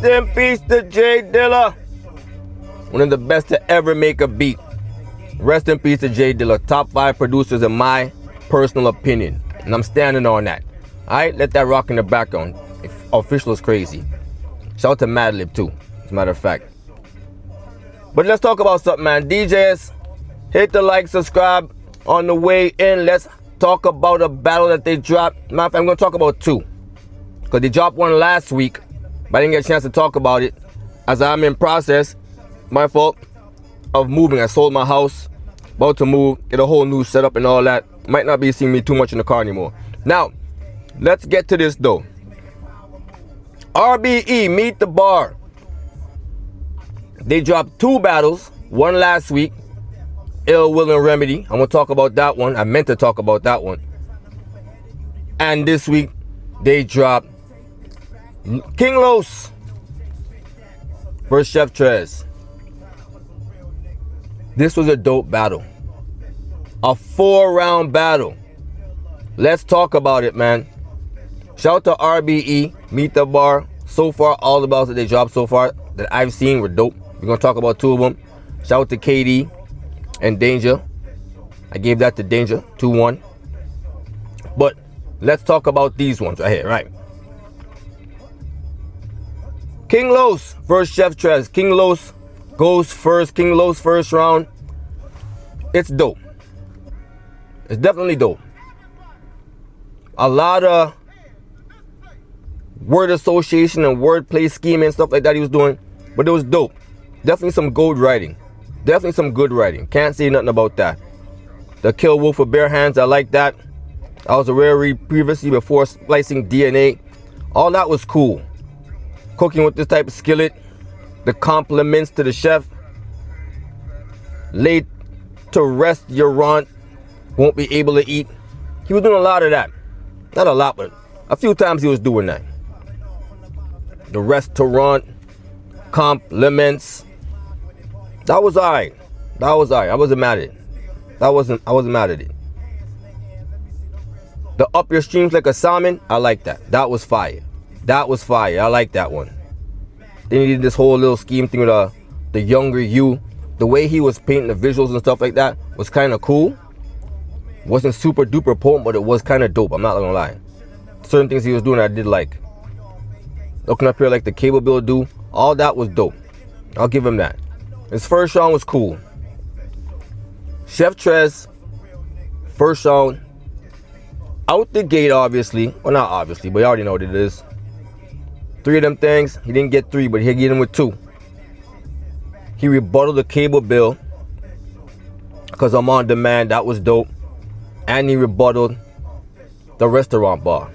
Rest in peace to J Dilla. One of the best to ever make a beat. Rest in peace to J Dilla. Top 5 producers in my personal opinion. And I'm standing on that. Alright, let that rock in the background. Official is crazy. Shout out to Madlib too, as a matter of fact. But let's talk about something, man. D.J.S, hit the like, subscribe. On the way in, let's talk about a battle that they dropped. Matter of fact, I'm going to talk about 2. Because they dropped one last week, but I didn't get a chance to talk about it. As I'm in process, my fault, of moving. I sold my house, about to move, get a whole new setup and all that. Might not be seeing me too much in the car anymore. Now, let's get to this though. RBE, Meet the Bar. They dropped 2 battles, one last week. Ill Will and Remedy. I'm going to talk about that one. I meant to talk about that one. And this week, they dropped King Los versus Chef TREZ. This was a dope battle. A 4-round battle. Let's talk about it, man. Shout out to RBE, Meet the Bar. So far, all the battles that they dropped so far that I've seen were dope. We're going to talk about 2 of them. Shout out to KD and Danger. I gave that to Danger, 2-1. But let's talk about these ones right here, right? King Los versus Chef TREZ. King Los goes first. King Los first round. It's dope. It's definitely dope. A lot of word association and wordplay scheme and stuff like that he was doing, but it was dope. Definitely some good writing. Definitely some good writing. Can't say nothing about that. The Kill Wolf with bare hands, I like that. I was a rare read previously before splicing DNA. All that was cool. Cooking with this type of skillet. The compliments to the chef. Laid to rest your runt. Won't be able to eat. He was doing a lot of that. Not a lot, but a few times he was doing that. The restaurant. Compliments. That was alright. That was alright. I wasn't mad at it. I wasn't mad at it. The Up Your Streams Like a Salmon, I like that. That was fire. That was fire. I like that one. Then he did this whole little scheme thing with the younger you. The way he was painting the visuals and stuff like that was kind of cool. Wasn't super duper potent, but it was kind of dope. I'm not gonna lie. Certain things he was doing I did like. Looking up here like the Cable Bill do. All that was dope. I'll give him that. His first round was cool. Chef TREZ, first round, out the gate obviously. Well, not obviously, but you already know what it is. 3 of them things. He didn't get 3, but he get him with 2. He rebutted the Cable Bill because I'm on demand. That was dope. And he rebutted the restaurant bar.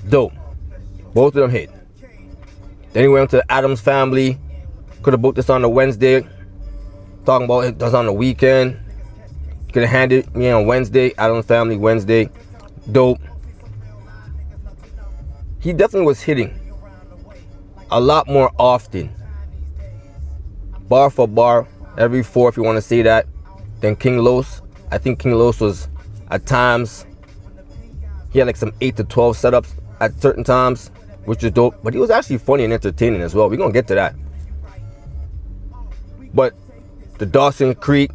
Dope. Both of them hit. Then he went to the Adams Family. Could have booked this on a Wednesday. Talking about it does on the weekend. Could have handed me on Wednesday. Adams Family Wednesday. Dope. He definitely was hitting a lot more often. Bar for bar. Every 4 if you want to say that. Than King Los. I think King Los was at times. He had like some 8 to 12 setups at certain times, which is dope. But he was actually funny and entertaining as well. We're going to get to that. But the Dawson Creek,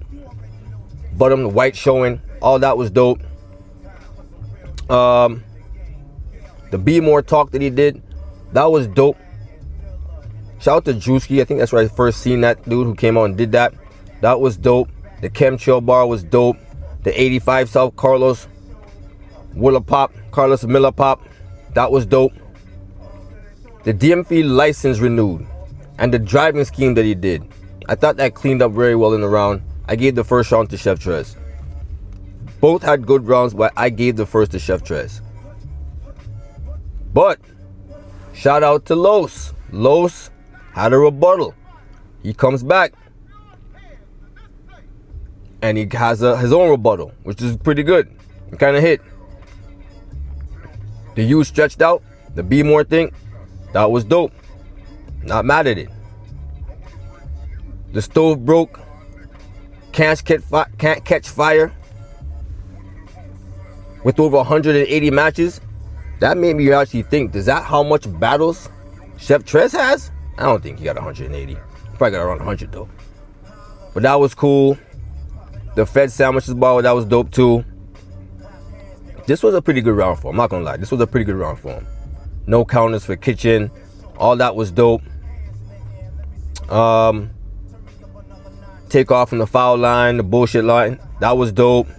Bottom, the White Showing, all that was dope. The Be More talk that he did, that was dope. Shout out to Drewski. I think that's where I first seen that dude who came out and did that. That was dope. The Chemtrail bar was dope. The 85 South Carlos Willa Pop, Carlos Miller Pop, that was dope. The DMV license renewed and the driving scheme that he did, I thought that cleaned up very well in the round. I gave the first round to Chef TREZ. Both had good rounds, but I gave the first to Chef TREZ. But shout out to Los. Los had a rebuttal. He comes back and he has his own rebuttal, which is pretty good. It kind of hit. The U stretched out, the Be More thing, that was dope. Not mad at it. The Stove Broke, Can't Catch Fire, with over 180 matches. That made me actually think, is that how much battles Chef TREZ has? I don't think he got 180. Probably got around 100 though. But that was cool. The Fed sandwiches bar, that was dope too. This was a pretty good round for him. I'm not gonna lie. This was a pretty good round for him. No counters for Kitchen. All that was dope. Take off from the foul line, the bullshit line. That was dope.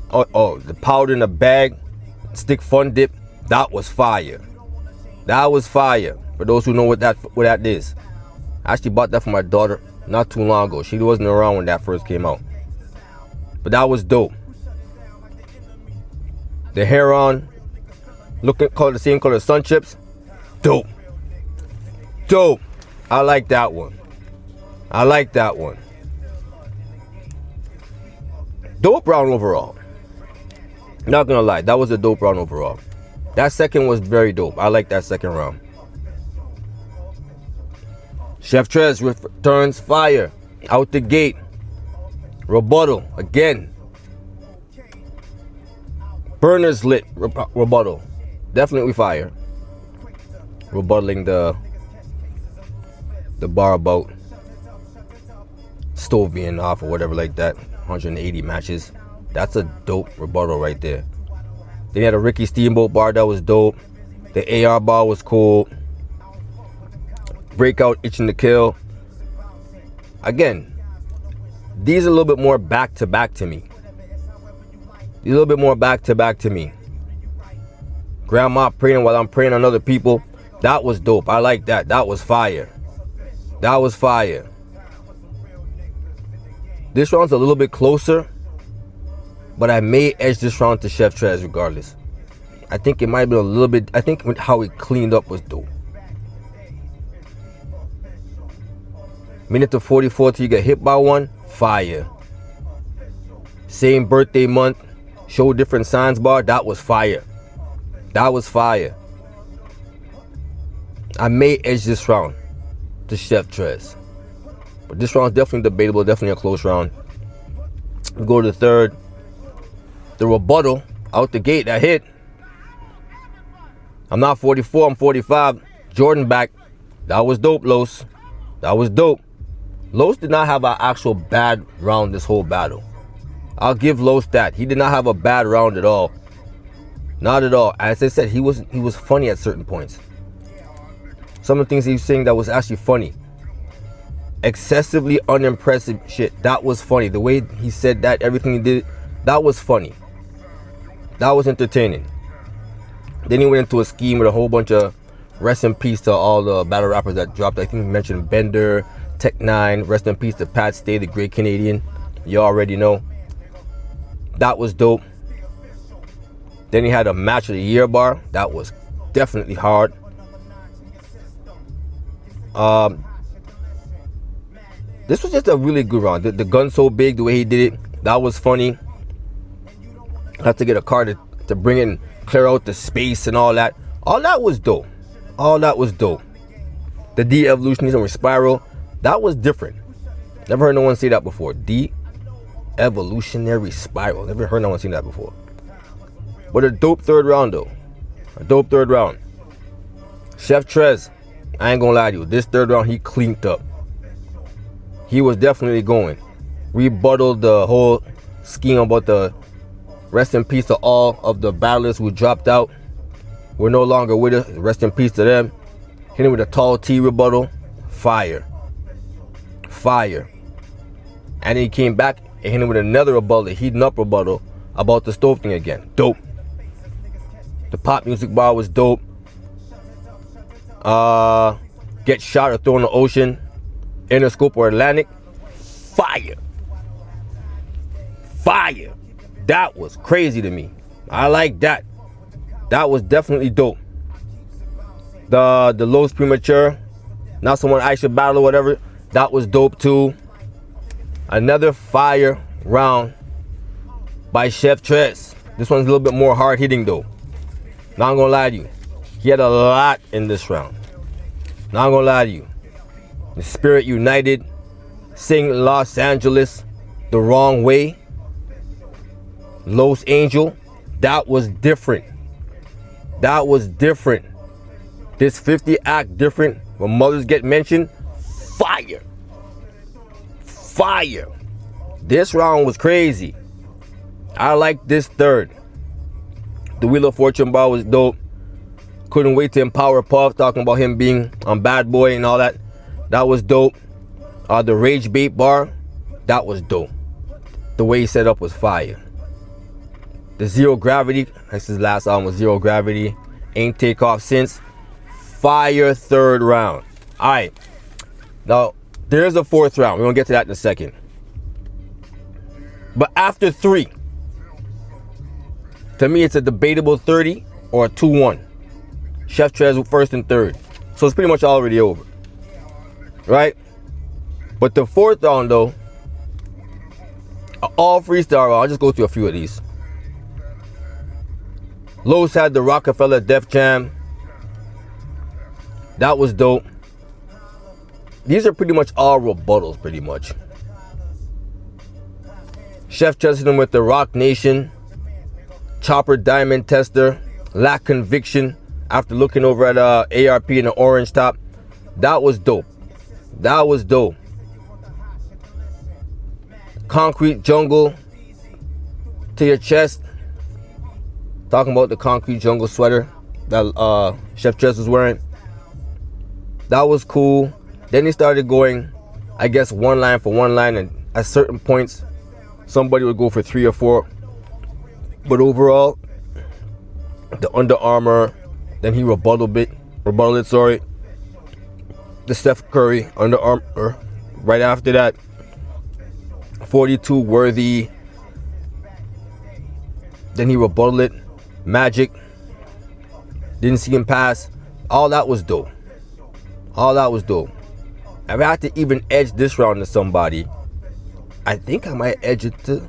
Oh, the powder in the bag, stick fun dip. That was fire. That was fire. For those who know what that is. I actually bought that for my daughter not too long ago. She wasn't around when that first came out. But that was dope. The hair on, looking color, the same color as Sun Chips. Dope. Dope. I like that one. I like that one. Dope round overall. Not gonna lie, that was a dope round overall. That second was very dope. I like that second round. Chef TREZ returns fire. Out the gate. Rebuttal again. Burners lit rebuttal. Definitely fire. Rebuttaling the bar about stove being off or whatever like that. 180 matches. That's a dope rebuttal right there. Then he had a Ricky Steamboat bar that was dope. The AR bar was cool. Breakout, Itching to Kill. Again, these are a little bit more back to back to me. These are a little bit more back to back to me. Grandma praying while I'm praying on other people. That was dope. I like that. That was fire. That was fire. This round's a little bit closer, but I may edge this round to Chef TREZ regardless. I think it might be a little bit, I think how he cleaned up was dope. Minute to 44 till you get hit by one, fire. Same birthday month, show different signs bar, that was fire. That was fire. I may edge this round to Chef TREZ. But this round's definitely debatable, definitely a close round. We go to the third. The rebuttal, out the gate, that hit. I'm not 44, I'm 45. Jordan back. That was dope, Los. That was dope. Los did not have an actual bad round this whole battle. I'll give Los that. He did not have a bad round at all. Not at all. As I said, he was funny at certain points. Some of the things he was saying that was actually funny. Excessively unimpressive shit. That was funny. The way he said that, everything he did, that was funny. That was entertaining. Then he went into a scheme with a whole bunch of rest in peace to all the battle rappers that dropped. I think he mentioned Bender, Tech 9, rest in peace to Pat Stay, the great Canadian. You already know. That was dope. Then he had a match of the year bar. That was definitely hard. This was just a really good round. The gun so big, the way he did it, that was funny. I had to get a car to bring in, clear out the space and all that. All that was dope. All that was dope. The de-evolutionism with Spiral, that was different. Never heard no one say that before. De-evolutionary spiral. Never heard no one say that before. But a dope third round though. A dope third round. Chef TREZ, I ain't gonna lie to you. This third round he cleaned up. He was definitely going. Rebutted the whole scheme about the rest in peace to all of the battlers who dropped out. We're no longer with us. Rest in peace to them. Hit him with a tall T rebuttal. Fire. Fire. And then he came back and hit him with another rebuttal, a heating up rebuttal about the stove thing again. Dope. The pop music bar was dope. Get shot or thrown in the ocean. Interscope or Atlantic. Fire. Fire. That was crazy to me. I like that. That was definitely dope. The Los Premature, not someone I should battle or whatever, that was dope too. Another fire round by Chef TREZ. This one's a little bit more hard hitting though. Not gonna lie to you. He had a lot in this round. Not gonna lie to you. The Spirit United, Sing Los Angeles, The Wrong Way, Los Angel, that was different. That was different. This 50 act different. When mothers get mentioned, fire. Fire. This round was crazy. I like this third. The Wheel of Fortune bar was dope. Couldn't wait to empower Puff, talking about him being on Bad Boy and all that. That was dope. The Rage Bait bar, that was dope. The way he set up was fire. The Zero Gravity, that's his last album, was Zero Gravity. Ain't take off since. Fire third round. All right. Now, there's a fourth round. We're going to get to that in a second. But after 3, to me, it's a debatable 30 or a 2-1. Chef TREZ first and third. So it's pretty much already over. Right? But the fourth round, though, all freestyle round. I'll just go through a few of these. Los had the Rockefeller Def Jam. That was dope. These are pretty much all rebuttals, pretty much. Chef TREZ with the Rock Nation. Chopper Diamond Tester. Lack Conviction. After looking over at ARP in the orange top. That was dope. That was dope. Concrete Jungle. To Your Chest. Talking about the Concrete Jungle sweater that Chef TREZ was wearing. That was cool. Then he started going, I guess, one line for one line, and at certain points, somebody would go for 3 or 4. But overall, the Under Armour, then he rebutted it, sorry. The Steph Curry Under Armour. Right after that, 42 Worthy. Then he rebutted it. Magic. Didn't see him pass. All that was dope. All that was dope. If I had to even edge this round to somebody, I think I might edge it to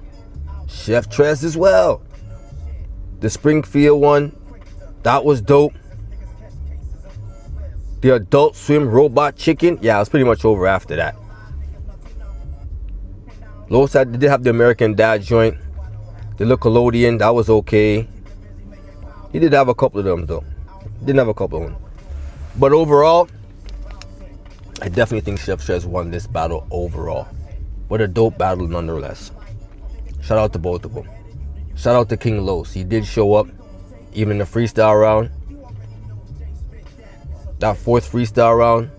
Chef TREZ as well. The Springfield one, that was dope. The Adult Swim Robot Chicken, yeah, it was pretty much over after that. Los did have the American Dad joint. The Nickelodeon, that was okay. He did have a couple of them though. Didn't have a couple of them. But overall, I definitely think Chef TREZ won this battle overall. What a dope battle nonetheless. Shout out to both of them. Shout out to King Los. He did show up, even in the freestyle round. That fourth freestyle round,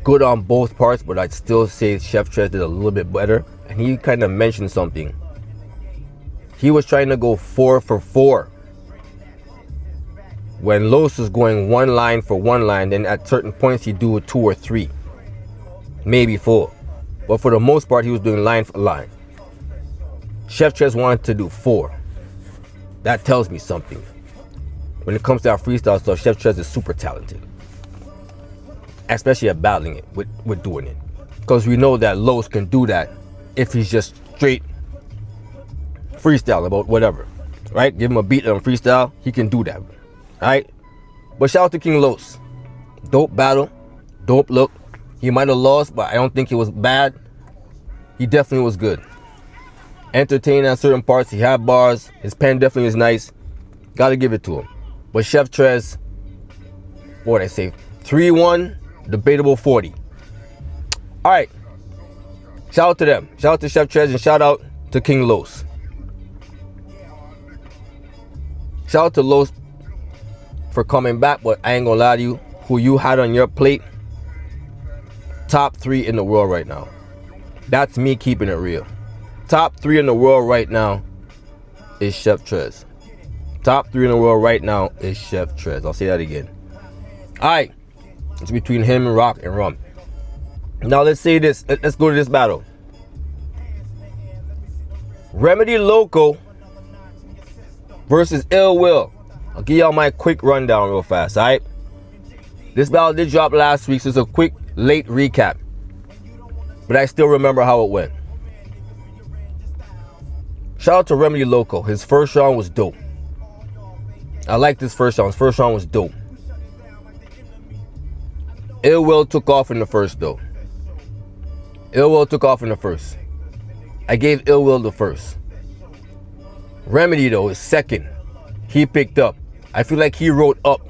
good on both parts, but I'd still say Chef TREZ did a little bit better. And he kind of mentioned something. He was trying to go 4 for 4. When Los was going one line for one line, then at certain points he'd do a 2 or 3, maybe 4. But for the most part, he was doing line for line. Chef TREZ wanted to do 4. That tells me something. When it comes to our freestyle stuff, Chef TREZ is super talented, especially at battling it with doing it. Because we know that Los can do that if he's just straight freestyle about whatever, right? Give him a beat on freestyle, he can do that. Alright, but shout out to King Los. Dope battle, dope look. He might have lost, but I don't think it was bad. He definitely was good. Entertaining at certain parts. He had bars. His pen definitely was nice. Gotta give it to him. But Chef TREZ, what would I say? 3-1, debatable 40. Alright, shout out to them. Shout out to Chef TREZ and shout out to King Los. Shout out to Los for coming back, but I ain't gonna lie to you, who you had on your plate, top 3 in the world right now. That's me keeping it real. Top 3 in the world right now is Chef TREZ. Top 3 in the world right now is Chef TREZ. I'll say that again. Alright, it's between him and Rock and Rum. Now let's say this. Let's go to this battle. Remedy LOKO versus Ill Will. I'll give y'all my quick rundown real fast, alright? This battle did drop last week, so it's a quick, late recap. But I still remember how it went. Shout out to Remedy LOKO. His first round was dope. I liked this first round. His first round was dope. Ill Will took off in the first, though. Ill Will took off in the first. I gave Ill Will the first. Remedy, though, is second. He picked up. I feel like he rode up.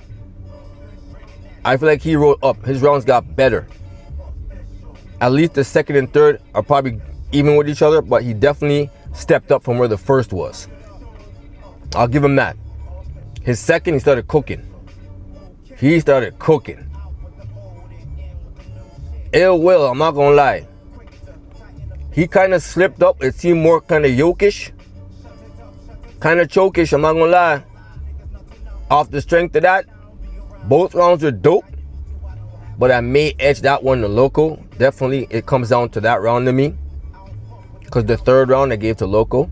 His rounds got better. At least the second and third are probably even with each other, but he definitely stepped up from where the first was. I'll give him that. His second, he started cooking. Ill Will, I'm not gonna lie. He kind of slipped up. It seemed more kind of yokish. Kind of chokish, I'm not gonna lie. Off the strength of that, both rounds are dope. But I may edge that one to LOKO. Definitely, it comes down to that round to me. Because the third round I gave to LOKO.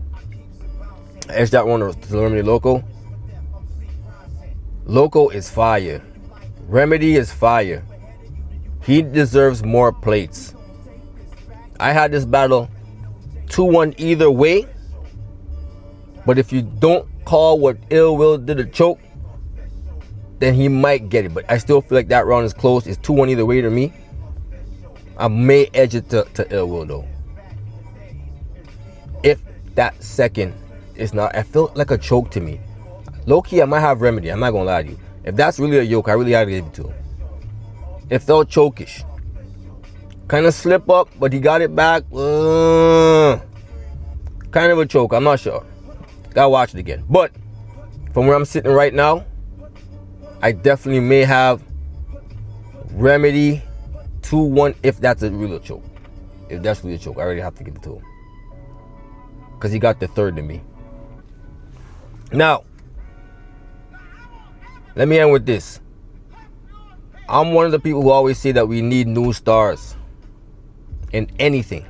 I edged that one to Remedy LOKO. LOKO is fire. Remedy is fire. He deserves more plates. I had this battle 2-1 either way. But if you don't call what Ill Will did a choke, then he might get it. But I still feel like that round is close. It's 2-1 either way to me. I may edge it to Ill Will though. If that second is not, I felt like a choke to me. Low-key, I might have Remedy. I'm not gonna lie to you. If that's really a yoke, I really had to give it to him. It felt chokish. Kind of slip up, but he got it back. Kind of a choke. I'm not sure. Gotta watch it again. But from where I'm sitting right now, I definitely may have Remedy 2-1 if that's a real choke. If that's really a choke, I already have to give it to him. Because he got the third to me. Now, let me end with this. I'm one of the people who always say that we need new stars in anything.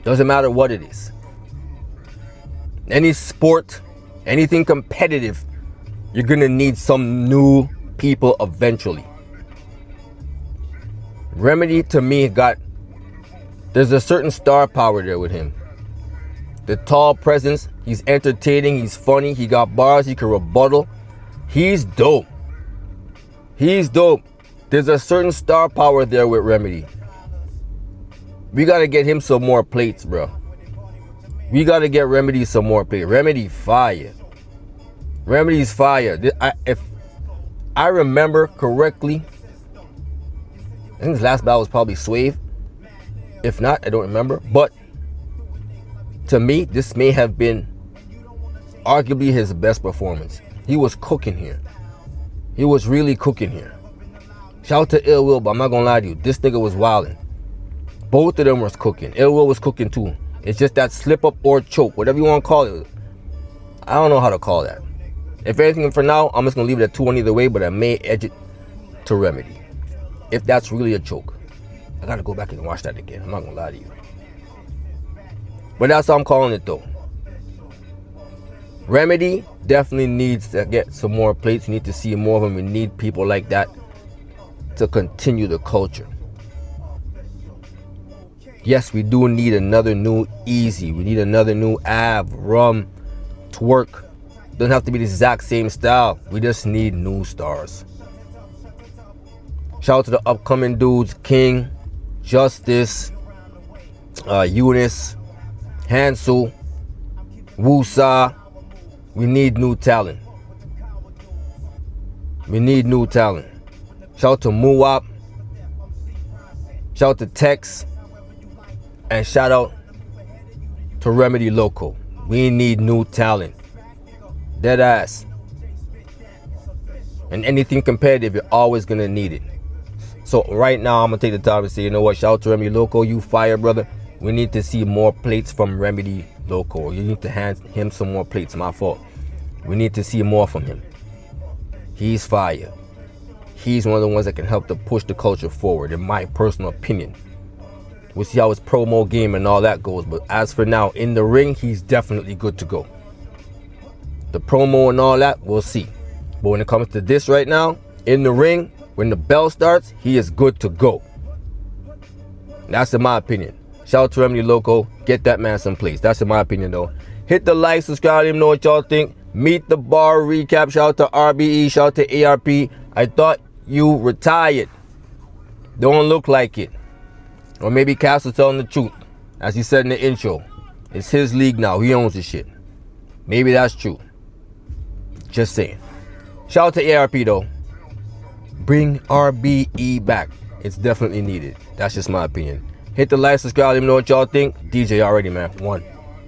Doesn't matter what it is. Any sport, anything competitive, you're gonna need some new people eventually. Remedy to me there's a certain star power there with him. The tall presence, he's entertaining, he's funny, he got bars, he can rebuttal. He's dope. There's a certain star power there with Remedy. We gotta get him some more plates, bro. We gotta get Remedy some more plates. Remedy fire. Remedy's fire. If I remember correctly, I think his last battle was probably Swave. If not, I don't remember. But to me, this may have been arguably his best performance. He was cooking here. He was really cooking here. Shout out to Ill Will, but I'm not gonna lie to you. This nigga was wilding. Both of them was cooking. Ill Will was cooking too. It's just that slip up or choke, whatever you want to call it. I don't know how to call that. If anything, for now, I'm just gonna leave it at 2-1 either way, but I may edge it to Remedy. If that's really a choke. I gotta go back and watch that again. I'm not gonna lie to you. But that's how I'm calling it though. Remedy definitely needs to get some more plates. We need to see more of them. We need people like that to continue the culture. Yes, we do need another new Easy. We need another new Av, Rum, Twerk. Doesn't have to be the exact same style. We just need new stars. Shout out to the upcoming dudes, King, Justice, Eunice, Hansel, Wusa. We need new talent. Shout out to Muwap. Shout out to Tex. And shout out to Remedy LOKO. We need new talent. Dead ass. And anything competitive, you're always gonna need it. So right now, I'm gonna take the time to say, you know what? Shout out to Remedy LOKO. You fire, brother. We need to see more plates from Remedy LOKO. You need to hand him some more plates. My fault. We need to see more from him. He's fire. He's one of the ones that can help to push the culture forward, in my personal opinion. We'll see how his promo game and all that goes. But as for now, in the ring, he's definitely good to go. The promo and all that, we'll see. But when it comes to this right now, in the ring, when the bell starts, he is good to go. That's in my opinion. Shout out to Remedy LOKO. Get that man some plates. That's in my opinion, though. Hit the like, subscribe, let him know what y'all think. Meet the Bar recap. Shout out to RBE. Shout out to ARP. I thought you retired. Don't look like it. Or maybe Cass was telling the truth. As he said in the intro. It's his league now. He owns the shit. Maybe that's true. Just saying. Shout out to ARP though. Bring RBE back. It's definitely needed. That's just my opinion. Hit the like, subscribe, let me know what y'all think. DJ already, man. 1.